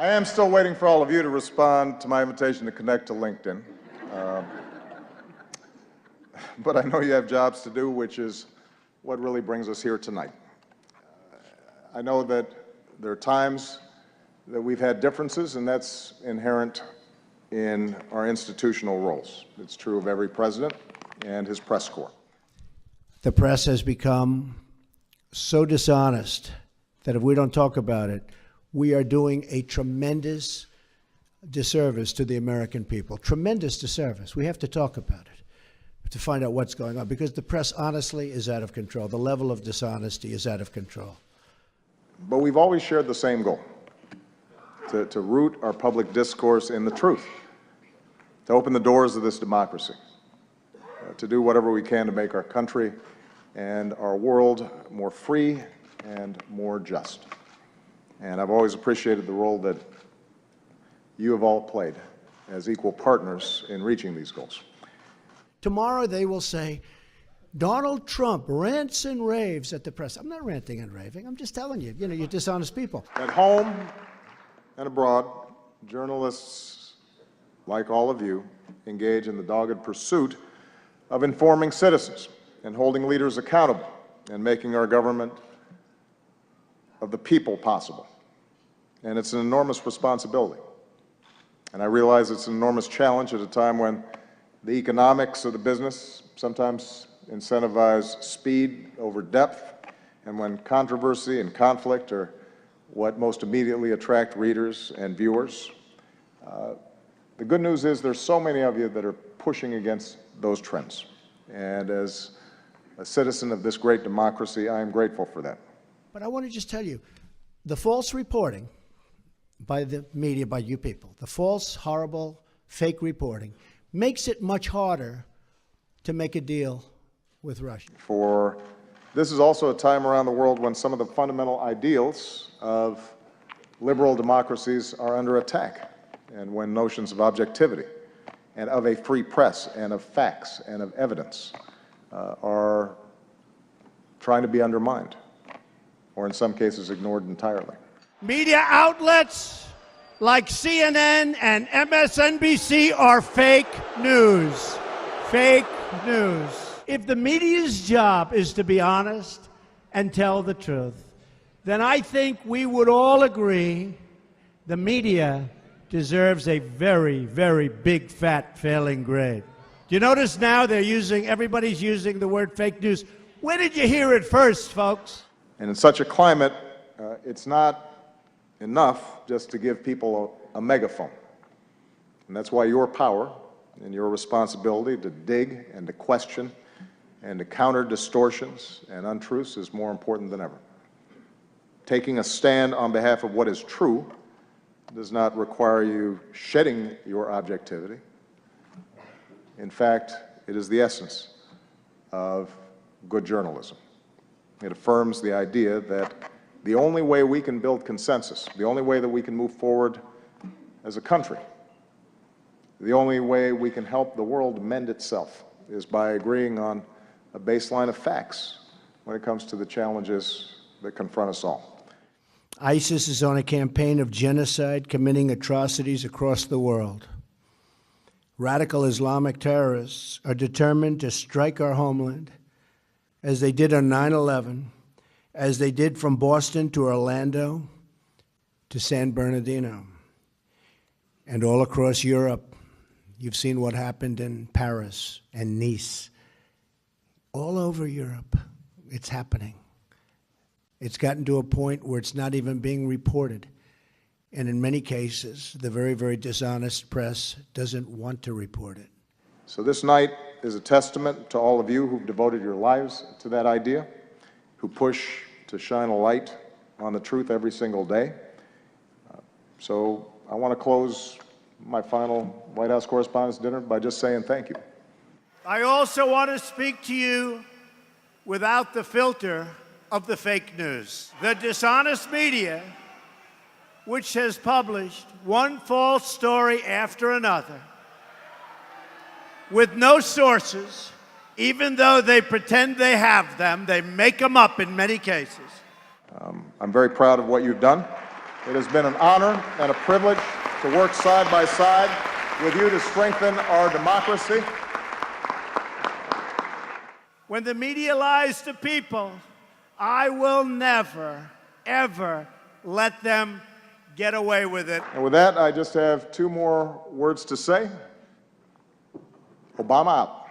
I am still waiting for all of you to respond to my invitation to connect to LinkedIn. But I know you have jobs to do, which is what really brings us here tonight. I know that there are times that we've had differences, and that's inherent in our institutional roles. It's true of every president and his press corps. The press has become so dishonest that if we don't talk about it, we are doing a tremendous disservice to the American people. Tremendous disservice. We have to talk about it to find out what's going on, because the press honestly is out of control. The level of dishonesty is out of control. But we've always shared the same goal, to root our public discourse in the truth, to open the doors of this democracy, to do whatever we can to make our country and our world more free and more just. And I've always appreciated the role that you have all played as equal partners in reaching these goals. Tomorrow they will say, Donald Trump rants and raves at the press. I'm not ranting and raving. I'm just telling you, you're dishonest people. At home and abroad, journalists, like all of you, engage in the dogged pursuit of informing citizens and holding leaders accountable and making our government of the people possible. And it's an enormous responsibility. And I realize it's an enormous challenge at a time when the economics of the business sometimes incentivize speed over depth, and when controversy and conflict are what most immediately attract readers and viewers. The good news is there's so many of you that are pushing against those trends. And as a citizen of this great democracy, I am grateful for that. But I want to just tell you, the false reporting by the media, by you people, the false, horrible, fake reporting makes it much harder to make a deal with Russia. For this is also a time around the world when some of the fundamental ideals of liberal democracies are under attack, and when notions of objectivity and of a free press and of facts and of evidence are trying to be undermined, or in some cases ignored entirely. Media outlets like CNN and MSNBC are fake news. Fake news. If the media's job is to be honest and tell the truth, then I think we would all agree the media deserves a very, very big, fat failing grade. Do you notice now everybody's using the word fake news? Where did you hear it first, folks? And in such a climate, it's not enough just to give people a megaphone. And that's why your power and your responsibility to dig and to question and to counter distortions and untruths is more important than ever. Taking a stand on behalf of what is true does not require you shedding your objectivity. In fact, it is the essence of good journalism. It affirms the idea that the only way we can build consensus, the only way that we can move forward as a country, the only way we can help the world mend itself is by agreeing on a baseline of facts when it comes to the challenges that confront us all. ISIS is on a campaign of genocide, committing atrocities across the world. Radical Islamic terrorists are determined to strike our homeland, as they did on 9/11, as they did from Boston to Orlando to San Bernardino. And all across Europe, you've seen what happened in Paris and Nice. All over Europe, it's happening. It's gotten to a point where it's not even being reported. And in many cases, the very, very dishonest press doesn't want to report it. So this night is a testament to all of you who've devoted your lives to that idea, who push to shine a light on the truth every single day. So I want to close my final White House Correspondents' Dinner by just saying thank you. I also want to speak to you without the filter of the fake news. The dishonest media, which has published one false story after another, with no sources, even though they pretend they have them, they make them up in many cases. I'm very proud of what you've done. It has been an honor and a privilege to work side by side with you to strengthen our democracy. When the media lies to people, I will never, ever let them get away with it. And with that, I just have two more words to say. Obama out.